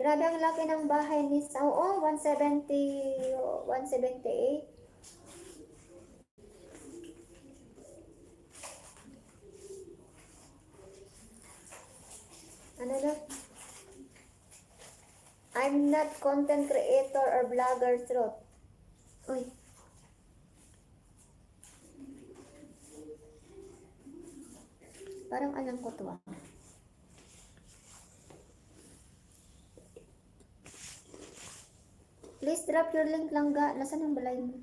Grabe ang laki ng bahay ni Sao. Oh, 178. Ano na? I'm not content creator or vlogger truth. Uy. Parang alam ko to ah. Please drop your link lang ga. Nasaan ang balay mo?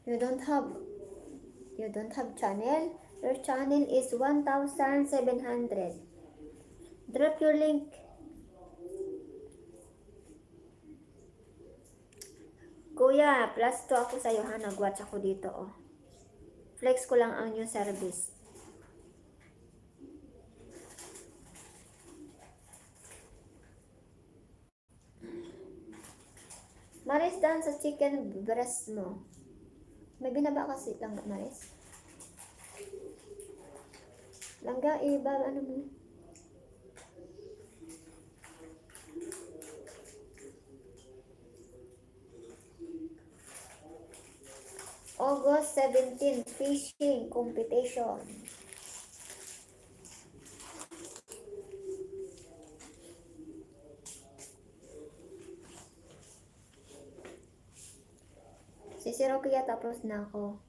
You don't have channel? Your channel is 1,700. Drop your link. Kuya, plus 2 ako sa'yo ha. Nag-watch ako dito oh. Flex ko lang ang new service. Maris, daan sa chicken breast mo. May binaba kasi lang Maris. Langga, iba, ano mo? August 17, fishing competition. Sisiro kaya tapos na ako.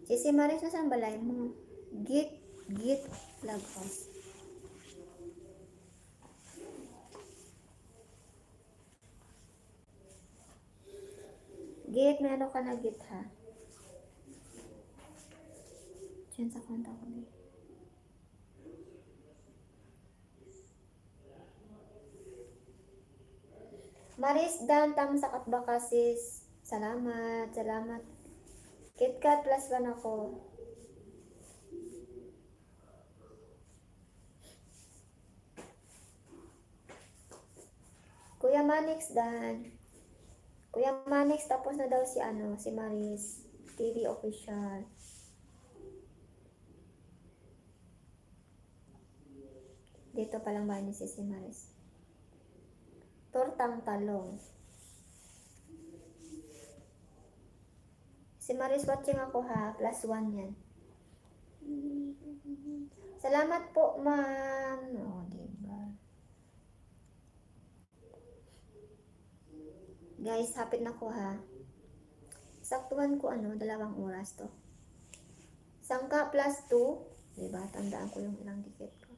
Si Maris, nasaan balay mo? Git vlog house. Git, may ano ka na git ha? Diyan sa konta ko eh. Maris Dan, tam sa katbakasis. Salamat. KitKat plus 1 ako. Kuya Manix Dan. Kuya Manix, tapos na daw si Maris. TV official. Dito pa lang ba ni si Maris? Tortang talong. Si Maris watching ako ha. Plus 1 yan. Salamat po, ma'am. O, diba? Guys, hapit na ko ha. Saktuhan ko 2 oras to. Sangka plus 2. Diba? Tandaan ko yung ilang dikit ko.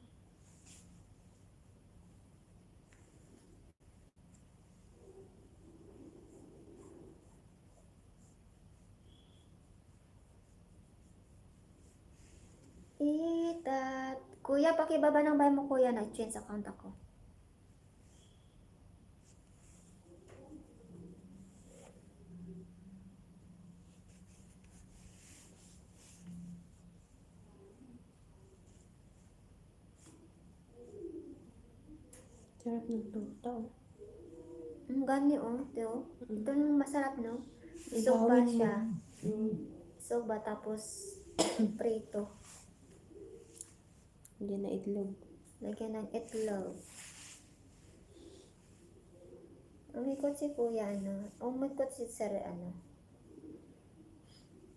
Itat. Kuya, pakibaba ng bahay mo kuya. Nag-change account ako. Sarap ng torta. Ang gani oh, teo. Ito yung masarap no. Soba siya. Soba tapos prito. Hindi na itlog. Lagyan ng itlog. Umikot si kuya umikot si sir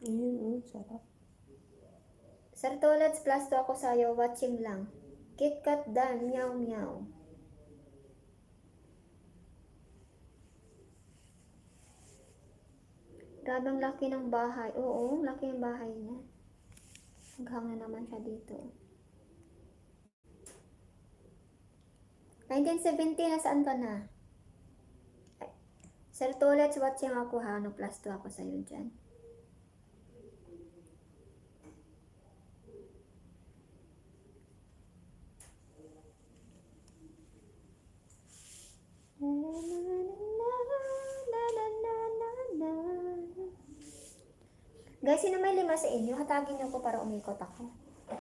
Ayun sarap. Sir Tolets plus 2 ako sa'yo, watching lang. KitKat Dan, meow meow. Grabe ang laki ng bahay. Oo, laki ng bahay niya. Naghang na naman siya dito. 1970, nasaan ka na? Sir Tolets, watching ako ha. Plus 2 ako sa'yo dyan. Guys, sino may 5 sa inyo? Hatagin niyo ko para umikot ako.